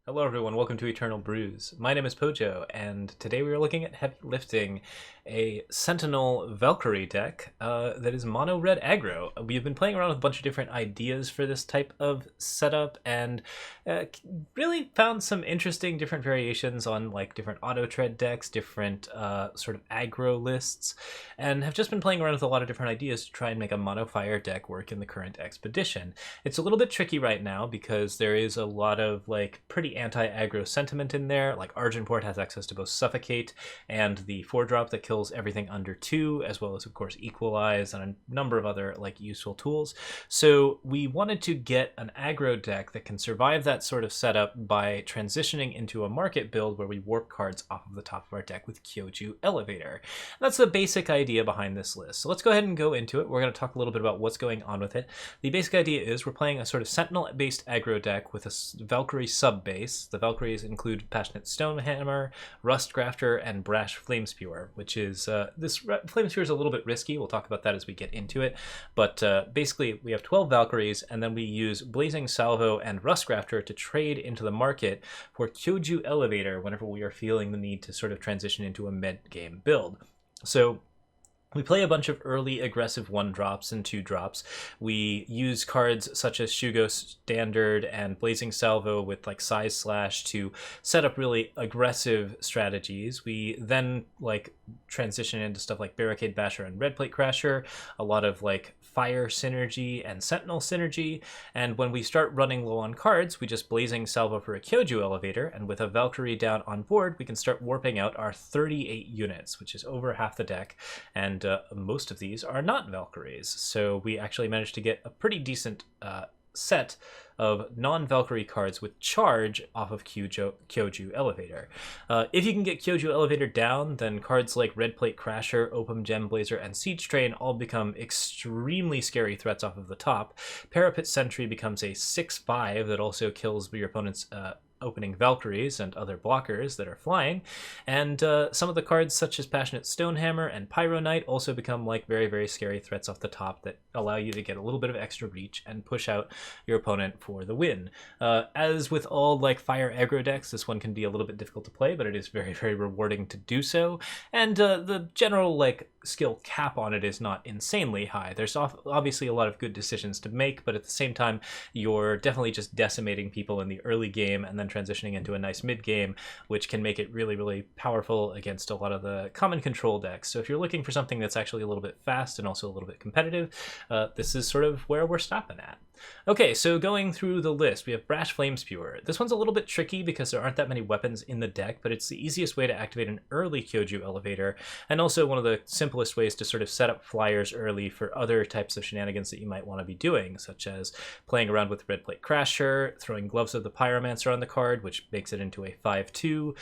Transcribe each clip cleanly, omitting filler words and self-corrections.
Hello everyone, welcome to Eternal Brews. My name is Pojo, and today we are looking at heavy lifting a Sentinel Valkyrie deck that is mono red aggro. We've been playing around with a bunch of different ideas for this type of setup, and really found some interesting different variations on like different auto tread decks, different sort of aggro lists, and have just been playing around with a lot of different ideas to try and make a mono fire deck work in the current expedition. It's a little bit tricky right now because there is a lot of like pretty anti-aggro sentiment in there. Like Argenport has access to both Suffocate and the 4-drop that kills everything under 2, as well as of course Equalize and a number of other like useful tools. So we wanted to get an aggro deck that can survive that sort of setup by transitioning into a market build where we warp cards off of the top of our deck with Kyoju Elevator. That's the basic idea behind this list. So let's go ahead and go into it. We're going to talk a little bit about what's going on with it. The basic idea is we're playing a sort of Sentinel-based aggro deck with a Valkyrie sub-base. The Valkyries include Passionate Stonehammer, Rust Grafter, and Brash Flamespewer, which is, this Flamespewer is a little bit risky. We'll talk about that as we get into it. But basically, we have 12 Valkyries, and then we use Blazing Salvo and Rust Grafter to trade into the market for Kyoju Elevator whenever we are feeling the need to sort of transition into a mid-game build. So we play a bunch of early aggressive 1-drops and 2-drops. We use cards such as Shugo Standard and Blazing Salvo with like Size Slash to set up really aggressive strategies. We then like transition into stuff like Barricade Basher and Red Plate Crasher, a lot of like Fire synergy and Sentinel synergy, and when we start running low on cards, we just Blazing Salvo for a Kyoju Elevator, and with a Valkyrie down on board, we can start warping out our 38 units, which is over half the deck, and most of these are not Valkyries, so we actually managed to get a pretty decent set of non-Valkyrie cards with charge off of Kyoju Elevator. If you can get Kyoju Elevator down, then cards like Red Plate Crasher, Opium Gem Blazer, and Siege Train all become extremely scary threats off of the top. Parapet Sentry becomes a 6/5 that also kills your opponent's opening Valkyries and other blockers that are flying, and some of the cards such as Passionate Stonehammer and Pyro Knight also become like very, very scary threats off the top that allow you to get a little bit of extra reach and push out your opponent for the win. As with all like fire aggro decks, this one can be a little bit difficult to play, but it is very, very rewarding to do so, and the general like skill cap on it is not insanely high. There's obviously a lot of good decisions to make, but at the same time you're definitely just decimating people in the early game and then transitioning into a nice mid game, which can make it really, really powerful against a lot of the common control decks. So if you're looking for something that's actually a little bit fast and also a little bit competitive, this is sort of where we're stopping at. Okay, so going through the list, we have Brash Flamespewer. This one's a little bit tricky because there aren't that many weapons in the deck, but it's the easiest way to activate an early Kyoju Elevator, and also one of the simplest ways to sort of set up flyers early for other types of shenanigans that you might want to be doing, such as playing around with Red Plate Crasher, throwing Gloves of the Pyromancer on the card, which makes it into a 5/2,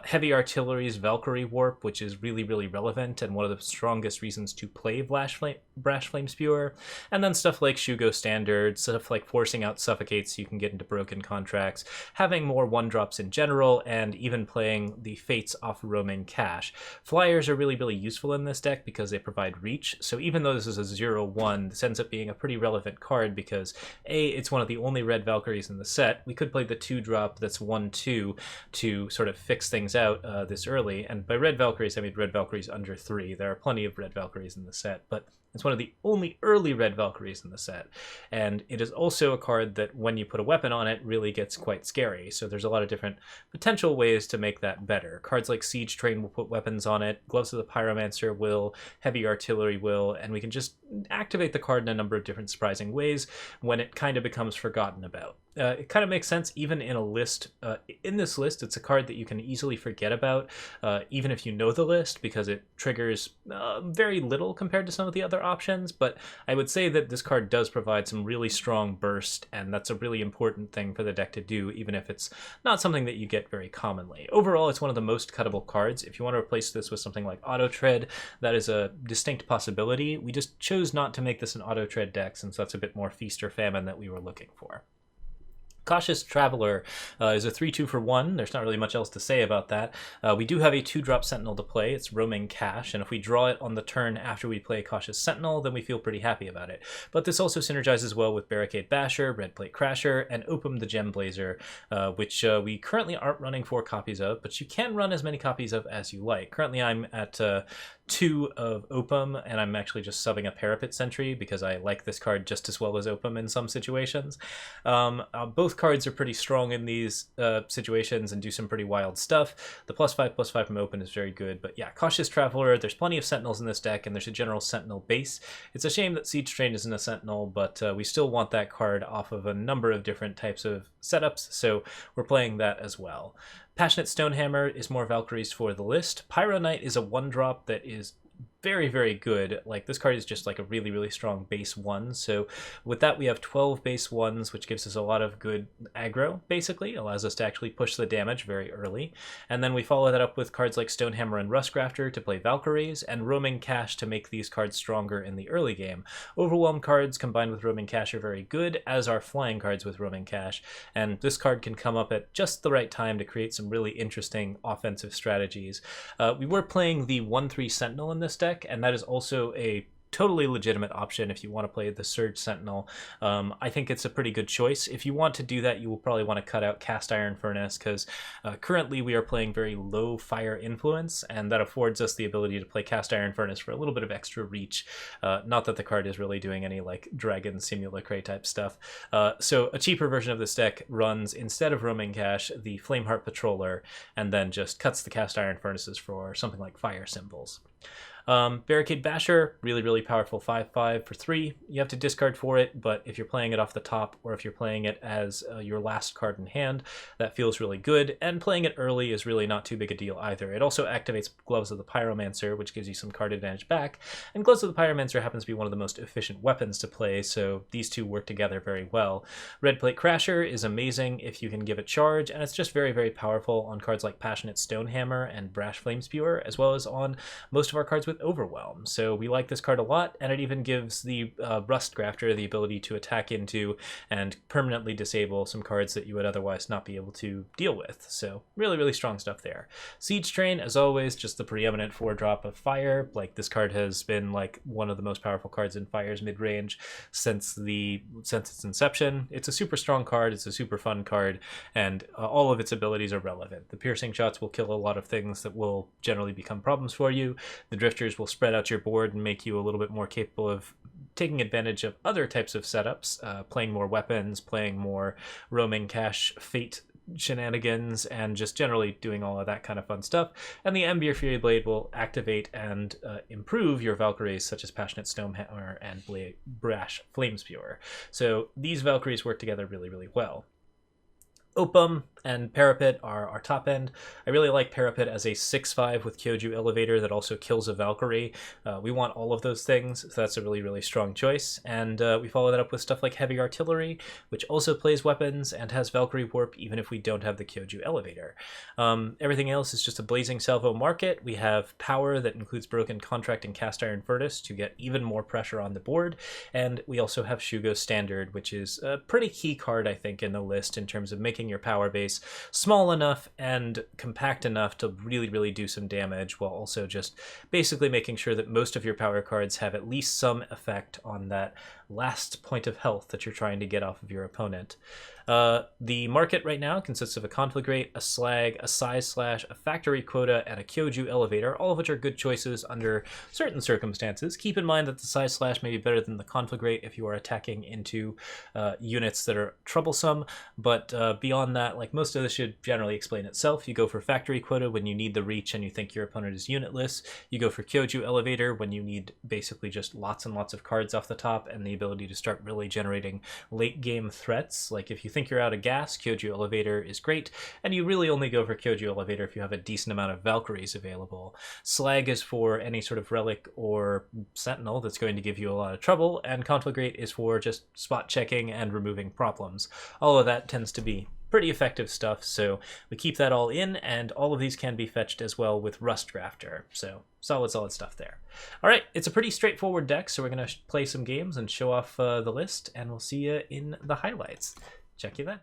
Heavy Artillery's Valkyrie Warp, which is really, really relevant and one of the strongest reasons to play Brash Flamespewer, and then stuff like Shugo Standard, stuff like forcing out Suffocates so you can get into broken contracts, having more 1-drops in general, and even playing the Fates off roaming cash. Flyers are really, really useful in this deck because they provide reach, so even though this is a 0/1, this ends up being a pretty relevant card because A, it's one of the only red Valkyries in the set. We could play the 2-drop that's 1/2 to sort of fix things out this early, and by red Valkyries I mean red Valkyries under 3. There are plenty of red Valkyries in the set, but it's one of the only early red Valkyries in the set, and it is also a card that when you put a weapon on it really gets quite scary, so there's a lot of different potential ways to make that better. Cards like Siege Train will put weapons on it, Gloves of the Pyromancer will, Heavy Artillery will, and we can just activate the card in a number of different surprising ways when it kind of becomes forgotten about. It kind of makes sense even in a list. In this list, it's a card that you can easily forget about, even if you know the list, because it triggers very little compared to some of the other options, but I would say that this card does provide some really strong burst, and that's a really important thing for the deck to do, even if it's not something that you get very commonly. Overall, it's one of the most cuttable cards. If you want to replace this with something like Auto Tread, that is a distinct possibility. We just chose not to make this an Auto Tread deck since that's a bit more feast or famine that we were looking for. Cautious Traveler is a 3-2 for 1. There's not really much else to say about that. We do have a 2-drop Sentinel to play. It's roaming cash, and if we draw it on the turn after we play Cautious Sentinel, then we feel pretty happy about it. But this also synergizes well with Barricade Basher, Red Plate Crasher, and Opium the Gem Blazer, which we currently aren't running 4 copies of, but you can run as many copies of as you like. Currently I'm at 2 of Opium, and I'm actually just subbing a Parapet Sentry because I like this card just as well as Opium in some situations. Both cards are pretty strong in these situations and do some pretty wild stuff. The +5/+5 from Opium is very good, but yeah, Cautious Traveler, there's plenty of Sentinels in this deck, and there's a general Sentinel base. It's a shame that Siege Train isn't a Sentinel, but we still want that card off of a number of different types of setups, so we're playing that as well. Passionate Stonehammer is more Valkyries for the list. Pyro Knight is a 1-drop that is very, very good. Like, this card is just like a really, really strong base 1. So with that, we have 12 base 1s, which gives us a lot of good aggro, basically. Allows us to actually push the damage very early. And then we follow that up with cards like Stonehammer and Rustgrafter to play Valkyries, and Roaming Cash to make these cards stronger in the early game. Overwhelm cards combined with Roaming Cash are very good, as are flying cards with Roaming Cash. And this card can come up at just the right time to create some really interesting offensive strategies. We were playing the 1/3 Sentinel in this deck, and that is also a totally legitimate option if you want to play the Surge Sentinel. I think it's a pretty good choice. If you want to do that, you will probably want to cut out Cast Iron Furnace, because currently we are playing very low fire influence, and that affords us the ability to play Cast Iron Furnace for a little bit of extra reach. Not that the card is really doing any like Dragon Simulacre type stuff. So a cheaper version of this deck runs, instead of Roaming Cash, the Flameheart Patroller, and then just cuts the Cast Iron Furnaces for something like fire symbols. Barricade Basher, really, really powerful 5/5 for 3. You have to discard for it, but if you're playing it off the top, or if you're playing it as your last card in hand, that feels really good, and playing it early is really not too big a deal either. It also activates Gloves of the Pyromancer, which gives you some card advantage back, and Gloves of the Pyromancer happens to be one of the most efficient weapons to play, so these two work together very well. Red Plate Crasher is amazing if you can give it charge, and it's just very, very powerful on cards like Passionate Stonehammer and Brash Flamespewer, as well as on most of our cards with Overwhelm. So we like this card a lot, and it even gives the Rustgrafter the ability to attack into and permanently disable some cards that you would otherwise not be able to deal with. So really, really strong stuff there. Siege Train, as always, just the preeminent 4-drop of fire. Like, this card has been like one of the most powerful cards in Fire's mid-range since its inception. It's a super strong card, it's a super fun card, and all of its abilities are relevant. The piercing shots will kill a lot of things that will generally become problems for you. The Drifters will spread out your board and make you a little bit more capable of taking advantage of other types of setups, playing more weapons, playing more Roaming Cash Fate shenanigans, and just generally doing all of that kind of fun stuff. And the Embier Fury Blade will activate and improve your Valkyries, such as Passionate Stonehammer and Brash Flamespewer. So these Valkyries work together really, really well. Opium and Parapet are our top end. I really like Parapet as a 6/5 with Kyoju Elevator that also kills a Valkyrie. We want all of those things, so that's a really, really strong choice. And we follow that up with stuff like Heavy Artillery, which also plays weapons and has Valkyrie Warp even if we don't have the Kyoju Elevator. Everything else is just a Blazing Salvo market. We have Power that includes Broken Contract and Cast Iron Furnace to get even more pressure on the board. And we also have Shugo Standard, which is a pretty key card, I think, in the list in terms of making your power base small enough and compact enough to really, really do some damage, while also just basically making sure that most of your power cards have at least some effect on that last point of health that you're trying to get off of your opponent. The market right now consists of a Conflagrate, a Slag, a Size Slash, a Factory Quota, and a Kyoju Elevator, all of which are good choices under certain circumstances. Keep in mind that the Size Slash may be better than the Conflagrate if you are attacking into units that are troublesome, but beyond that, like, most of this should generally explain itself. You go for Factory Quota when you need the reach and you think your opponent is unitless. You go for Kyoju Elevator when you need basically just lots and lots of cards off the top and the ability to start really generating late game threats. Like, if you think you're out of gas, Kyoju Elevator is great, and you really only go for Kyoju Elevator if you have a decent amount of Valkyries available. Slag is for any sort of Relic or Sentinel that's going to give you a lot of trouble, and Conflagrate is for just spot checking and removing problems. All of that tends to be pretty effective stuff, so we keep that all in, and all of these can be fetched as well with Rustgrafter, so solid stuff there. All right, it's a pretty straightforward deck, so we're going to play some games and show off the list, and we'll see you in the highlights. Check you then.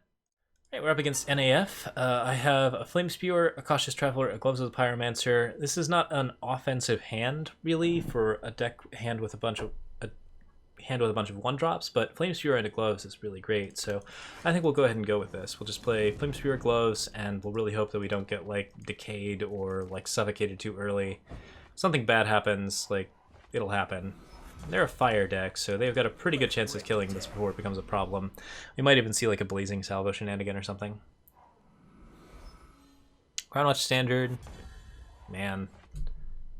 Alright, we're up against NAF. I have a Flame Spewer, a Cautious Traveler, a Gloves of the Pyromancer. This is not an offensive hand, really, for a deck hand with a bunch of one drops, but Flame Spewer into Gloves is really great, so I think we'll go ahead and go with this. We'll just play Flame Spewer Gloves, and we'll really hope that we don't get like decayed or like suffocated too early. Something bad happens, like it'll happen. They're a fire deck, so they've got a pretty good chance of killing this before it becomes a problem. We might even see like a Blazing Salvo shenanigan or something. Crown Watch Standard. Man.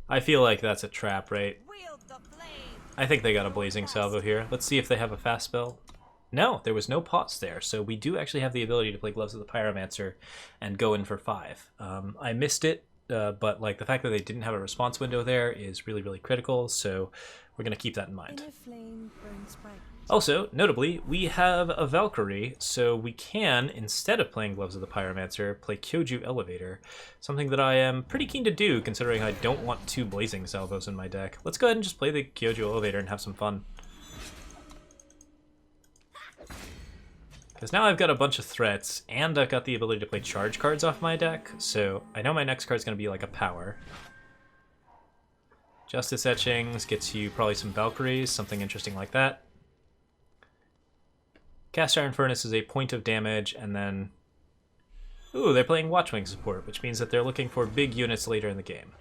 I feel like that's a trap, right? I think they got a Blazing Salvo here. Let's see if they have a fast spell. No, there was no pause there, so we do actually have the ability to play Gloves of the Pyromancer and go in for 5. I missed it, but like the fact that they didn't have a response window there is really, really critical, so we're going to keep that in mind. Also, notably, we have a Valkyrie, so we can, instead of playing Gloves of the Pyromancer, play Kyoju Elevator, something that I am pretty keen to do, considering I don't want 2 Blazing Salvos in my deck. Let's go ahead and just play the Kyoju Elevator and have some fun. Because now I've got a bunch of threats, and I've got the ability to play charge cards off my deck, so I know my next card's going to be like a power. Justice Etchings gets you probably some Valkyries, something interesting like that. Cast Iron Furnace is a point of damage, and then... Ooh, they're playing Watchwing support, which means that they're looking for big units later in the game.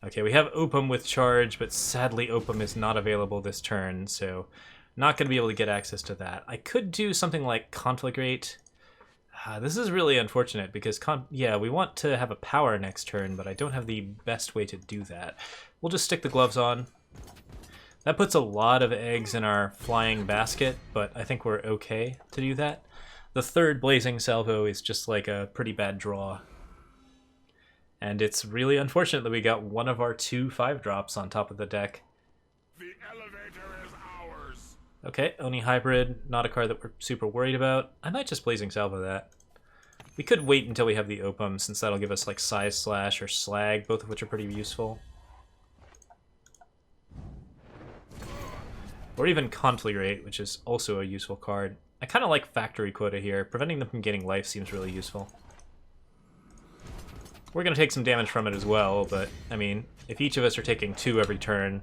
Okay, we have Opum with charge, but sadly Opum is not available this turn, so not going to be able to get access to that. I could do something like Conflagrate. This is really unfortunate, because we want to have a power next turn, but I don't have the best way to do that. We'll just stick the gloves on. That puts a lot of eggs in our flying basket, but I think we're okay to do that. The third Blazing Salvo is just like a pretty bad draw. And it's really unfortunate that we got one of our 2 5-drops on top of the deck. The elevator is ours. Okay, Oni Hybrid, not a card that we're super worried about. I might just Blazing Salvo that. We could wait until we have the Opum, since that'll give us like Size Slash or Slag, both of which are pretty useful. Or even Conflagrate, which is also a useful card. I kind of like Factory Quota here. Preventing them from gaining life seems really useful. We're going to take some damage from it as well, but, I mean, if each of us are taking 2 every turn,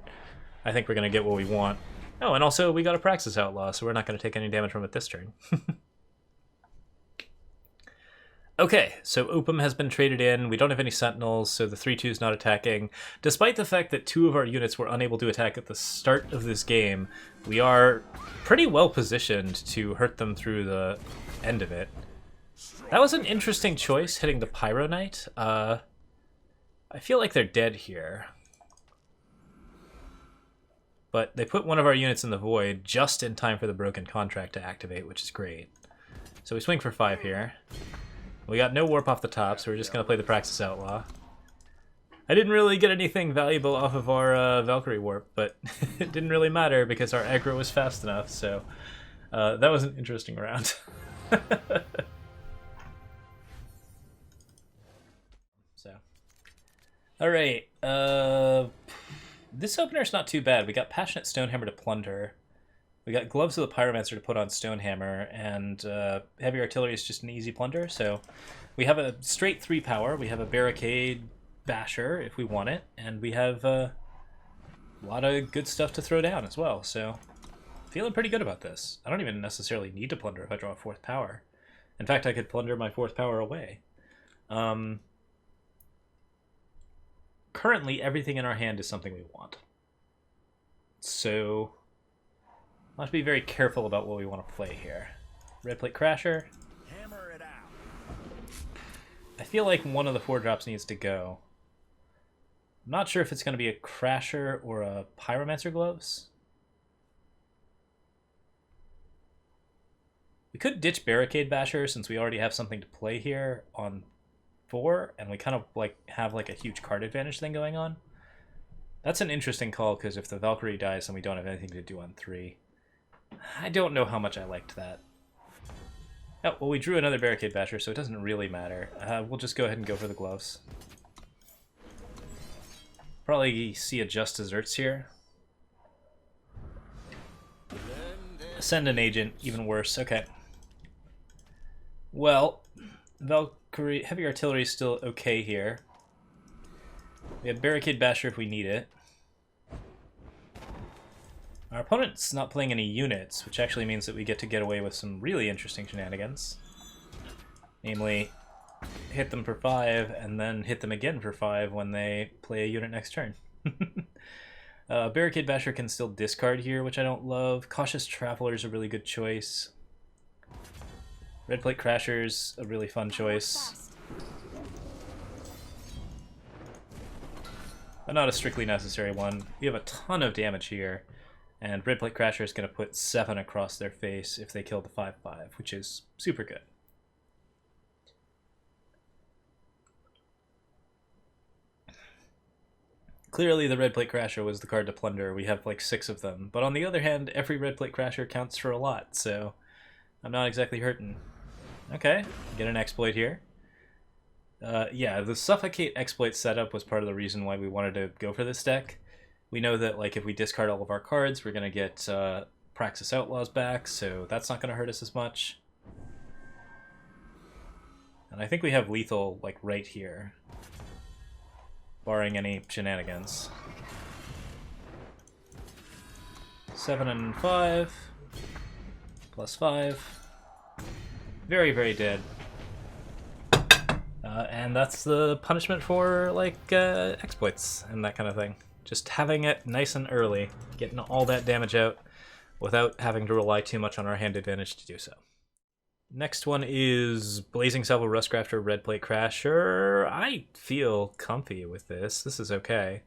I think we're going to get what we want. Oh, and also we got a Praxis Outlaw, so we're not going to take any damage from it this turn. Okay, so Opum has been traded in. We don't have any Sentinels, so the 3-2 is not attacking. Despite the fact that 2 of our units were unable to attack at the start of this game, we are pretty well positioned to hurt them through the end of it. That was an interesting choice, hitting the Pyro Knight. I feel like they're dead here. But they put one of our units in the void just in time for the Broken Contract to activate, which is great. So we swing for 5 here. We got no warp off the top, so we're just going to play the Praxis Outlaw. I didn't really get anything valuable off of our Valkyrie warp, but it didn't really matter because our aggro was fast enough, so that was an interesting round. Alright, this opener's not too bad. We got Passionate Stonehammer to plunder. We got Gloves of the Pyromancer to put on Stonehammer, and Heavy Artillery is just an easy plunder, so we have a straight 3 power, we have a Barricade Basher if we want it, and we have a lot of good stuff to throw down as well, so feeling pretty good about this. I don't even necessarily need to plunder if I draw a 4th power. In fact, I could plunder my 4th power away. Currently, everything in our hand is something we want. So I'll have to be very careful about what we want to play here. Red Plate Crasher. Hammer it out. I feel like one of the 4-drops needs to go. I'm not sure if it's going to be a Crasher or a Pyromancer Gloves. We could ditch Barricade Basher since we already have something to play here on 4, and we kind of like have like a huge card advantage thing going on. That's an interesting call because if the Valkyrie dies, then we don't have anything to do on 3. I don't know how much I liked that. Oh, well, we drew another Barricade Basher, so it doesn't really matter. We'll just go ahead and go for the gloves. Probably see a Just Desserts here. Send an agent, even worse. Okay. Well, Valkyrie heavy artillery is still okay here. We have barricade basher if we need it. Our opponent's not playing any units, which actually means that we get away with some really interesting shenanigans. Namely, hit them for 5 and then hit them again for 5 when they play a unit next turn. Barricade basher can still discard here, which I don't love. Cautious Traveler is a really good choice. Red Plate Crasher's a really fun choice. But not a strictly necessary one. We have a ton of damage here, and Red Plate Crasher is going to put 7 across their face if they kill the 5/5, which is super good. Clearly the Red Plate Crasher was the card to plunder. We have like 6 of them. But on the other hand, every Red Plate Crasher counts for a lot, so I'm not exactly hurting. Okay, get an exploit here. Yeah, the Suffocate exploit setup was part of the reason why we wanted to go for this deck. We know that like if we discard all of our cards, we're going to get Praxis Outlaws back, so that's not going to hurt us as much. And I think we have lethal like right here, barring any shenanigans. 7 and 5 plus 5. Very, very dead. And that's the punishment for like exploits and that kind of thing. Just having it nice and early, getting all that damage out without having to rely too much on our hand advantage to do so. Next one is Blazing Salvo Rustcrafter Red Plate Crasher. I feel comfy with this. This is okay.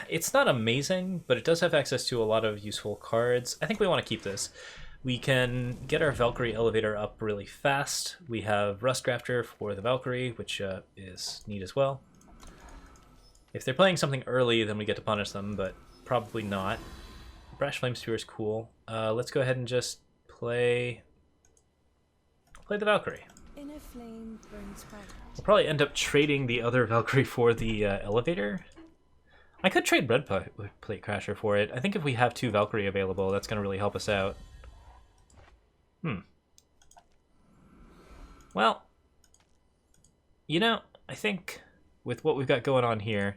It's not amazing, but it does have access to a lot of useful cards. I think we want to keep this. We can get our Valkyrie elevator up really fast. We have Rustcrafter for the Valkyrie, which is neat as well. If they're playing something early, then we get to punish them, but probably not. Brash Flame Spear is cool. Let's go ahead and just play the Valkyrie. Inner flame burns bright. We'll probably end up trading the other Valkyrie for the elevator. I could trade Red Plate Crasher for it. I think if we have 2 Valkyrie available, that's going to really help us out. Well, you know, I think with what we've got going on here,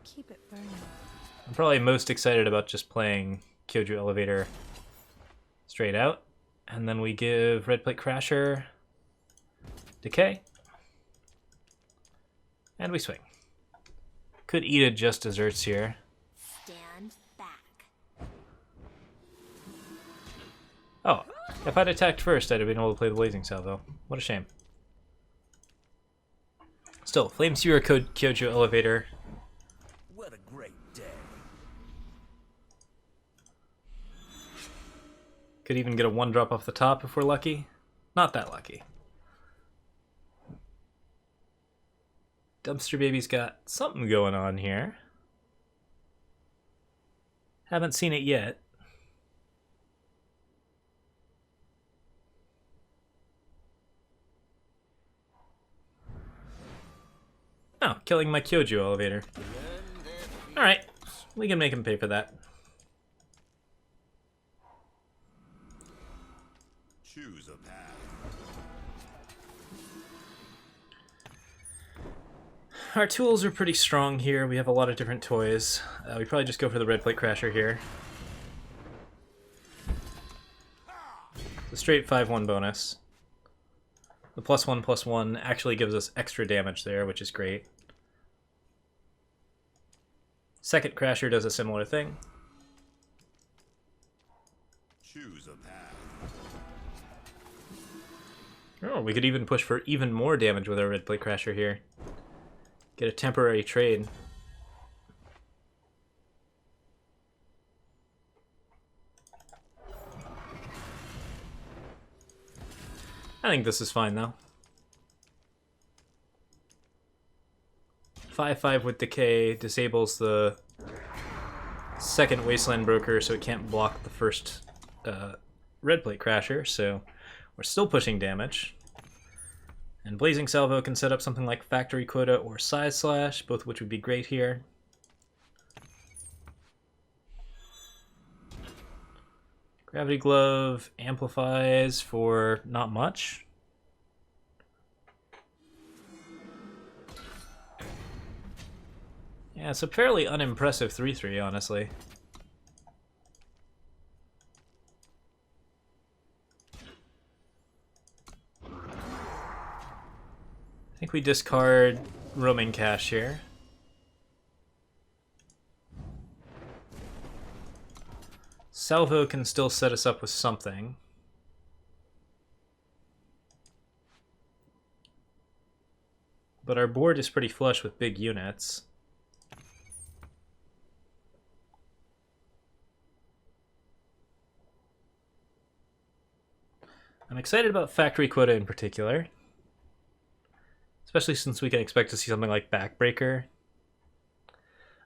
Keep it burning. I'm probably most excited about just playing Kyoju Elevator straight out. And then we give Red Plate Crasher Decay. And we swing. Could eat it just desserts here. Stand back. Oh, if I'd attacked first, I'd have been able to play the Blazing Salvo. What a shame. Still, Flame Spear Kyoju Elevator. What a great day. Could even get a 1-drop off the top if we're lucky. Not that lucky. Dumpster Baby's got something going on here. Haven't seen it yet. Oh, killing my Kyoju elevator. Alright, we can make him pay for that. Choose a path. Our tools are pretty strong here. We have a lot of different toys. We probably just go for the Red Plate Crasher here. It's a straight 5/1 bonus. The +1/+1 actually gives us extra damage there, which is great. Second Crasher does a similar thing. Choose a path. Oh, we could even push for even more damage with our Red Plate Crasher here. Get a temporary trade. I think this is fine, though. 5/5 with Decay disables the second Wasteland Broker, so it can't block the first Red Plate Crasher, so we're still pushing damage. And Blazing Salvo can set up something like Factory Quota or Size Slash, both of which would be great here. Gravity Glove amplifies for not much. Yeah, it's a fairly unimpressive 3-3, honestly. I think we discard Roaming Cache here. Salvo can still set us up with something. But our board is pretty flush with big units. I'm excited about Factory Quota in particular. Especially since we can expect to see something like Backbreaker.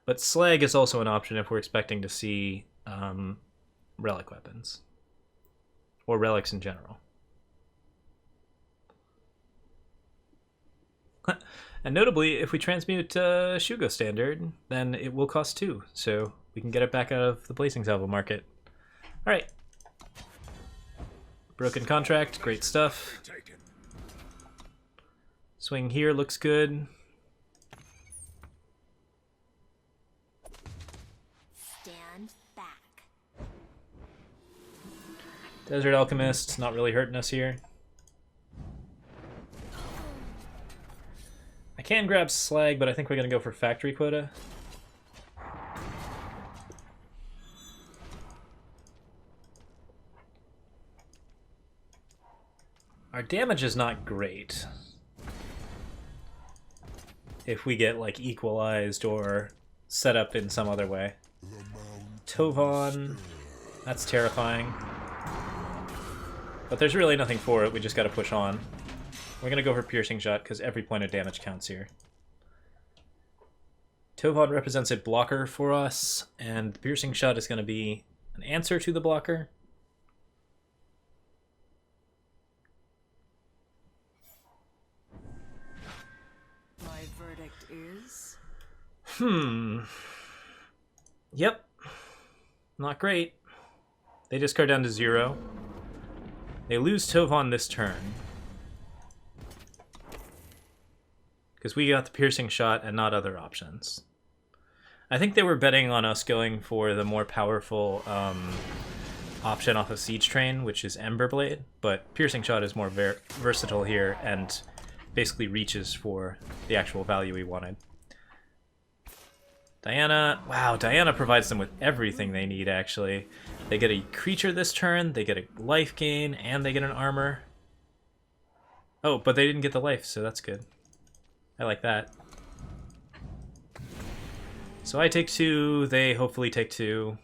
But Slag is also an option if we're expecting to see relic weapons. Or relics in general. And notably, if we transmute Shugo Standard, then it will cost 2, so we can get it back out of the Blazing Salvo market. Alright. Broken Contract, great stuff. Swing here looks good. Stand back. Desert Alchemist, not really hurting us here. I can grab Slag, but I think we're going to go for Factory Quota. Our damage is not great. If we get, like, equalized or set up in some other way. Tovon, that's terrifying. But there's really nothing for it, we just gotta push on. We're gonna go for Piercing Shot, because every point of damage counts here. Tovon represents a blocker for us, and Piercing Shot is gonna be an answer to the blocker. My verdict is... Yep. Not great. They discard down to 0. They lose Tovon this turn. Because we got the Piercing Shot and not other options. I think they were betting on us going for the more powerful option off of Siege Train, which is Emberblade, but Piercing Shot is more versatile here and basically reaches for the actual value we wanted. Diana, wow, Diana provides them with everything they need, actually. They get a creature this turn, they get a life gain, and they get an armor. Oh, but they didn't get the life, so that's good. I like that. So I take 2, they hopefully take 2.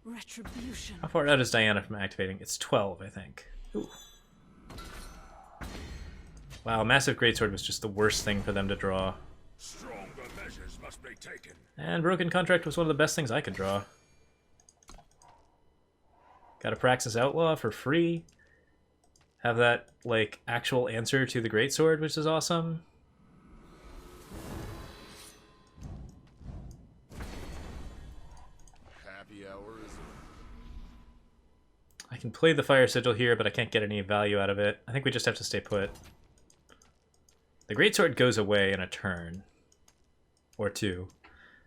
Retribution. How far out is Diana from activating? It's 12, I think. Ooh. Wow, Massive Greatsword was just the worst thing for them to draw. Stronger measures must be taken. And Broken Contract was one of the best things I could draw. Got a Praxis Outlaw for free. Have that, like, actual answer to the Greatsword, which is awesome. Happy hour is I can play the Fire Sigil here, but I can't get any value out of it. I think we just have to stay put. The Greatsword goes away in a turn. Or 2.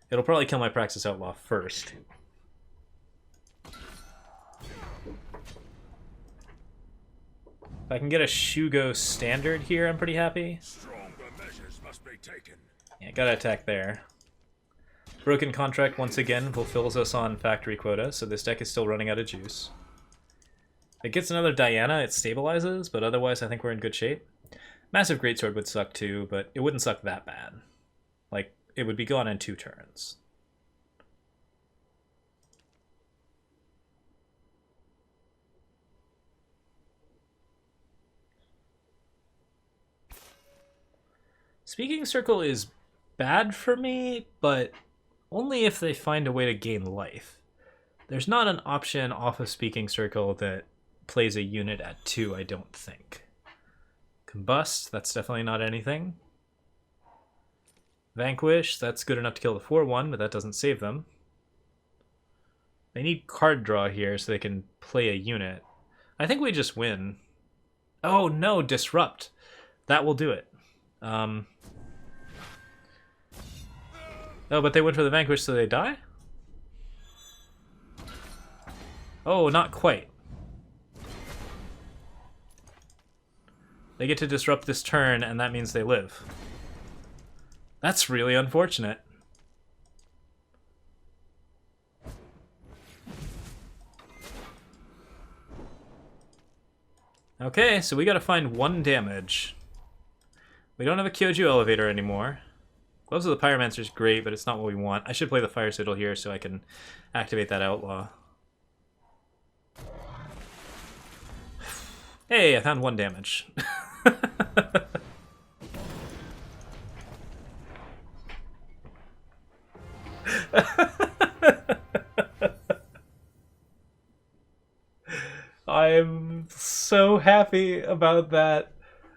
It'll probably kill my Praxis Outlaw first. If I can get a Shugo Standard here, I'm pretty happy. stronger measures must be taken. Yeah, gotta attack there. Broken Contract once again fulfills us on Factory Quota, so this deck is still running out of juice. If it gets another Diana, it stabilizes, but otherwise I think we're in good shape. Massive Greatsword would suck too, but it wouldn't suck that bad. Like, it would be gone in 2 turns. Speaking Circle is bad for me, but only if they find a way to gain life. There's not an option off of Speaking Circle that plays a unit at 2, I don't think. Combust, that's definitely not anything. Vanquish, that's good enough to kill the 4-1, but that doesn't save them. They need card draw here so they can play a unit. I think we just win. Oh no, disrupt. That will do it. Oh, but they went for the vanquish, so they die? Oh, not quite. They get to disrupt this turn, and that means they live. That's really unfortunate. Okay, so we gotta find 1 damage. We don't have a Kyoju elevator anymore. Gloves of the Pyromancer is great, but it's not what we want. I should play the Fire Sigil here so I can activate that Outlaw. Hey, I found 1 damage. I'm so happy about that.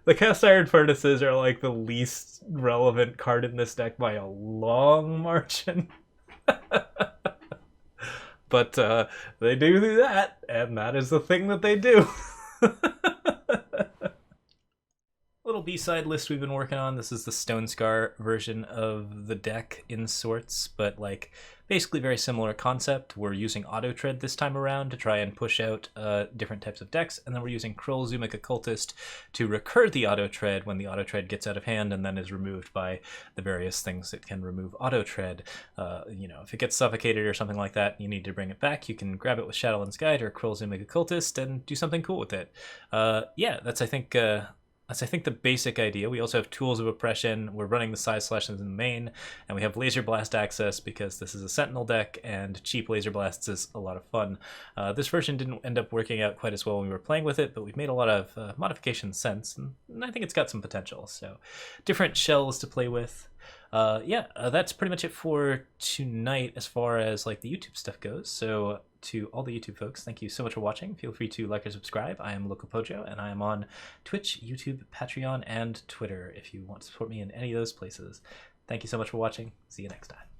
The Cast Iron Furnaces are like the least relevant card in this deck by a long margin. But they do that, and that is the thing that they do. Little B-side list we've been working on. This is the Stone Scar version of the deck in sorts, but like basically very similar concept. We're using Auto Tread this time around to try and push out different types of decks, and then we're using Krull Zumic Occultist to recur the Auto Tread when the Auto Tread gets out of hand and then is removed by the various things that can remove Auto Tread. You know, if it gets suffocated or something like that, you need to bring it back. You can grab it with Shadowland's Guide or Krull Zumic Occultist and do something cool with it. Yeah, that's I think the basic idea. We also have Tools of Oppression. We're running the Side Slashes in the main, and we have Laser Blast access because this is a Sentinel deck, and cheap Laser Blasts is a lot of fun. This version didn't end up working out quite as well when we were playing with it, but we've made a lot of modifications since, and I think it's got some potential. So, different shells to play with. That's pretty much it for tonight as far as like the YouTube stuff goes. So to all the YouTube folks, thank you so much for watching. Feel free to like or subscribe. I am Local Pojo, and I am on Twitch, YouTube, Patreon, and Twitter if you want to support me in any of those places. Thank you so much for watching. See you next time.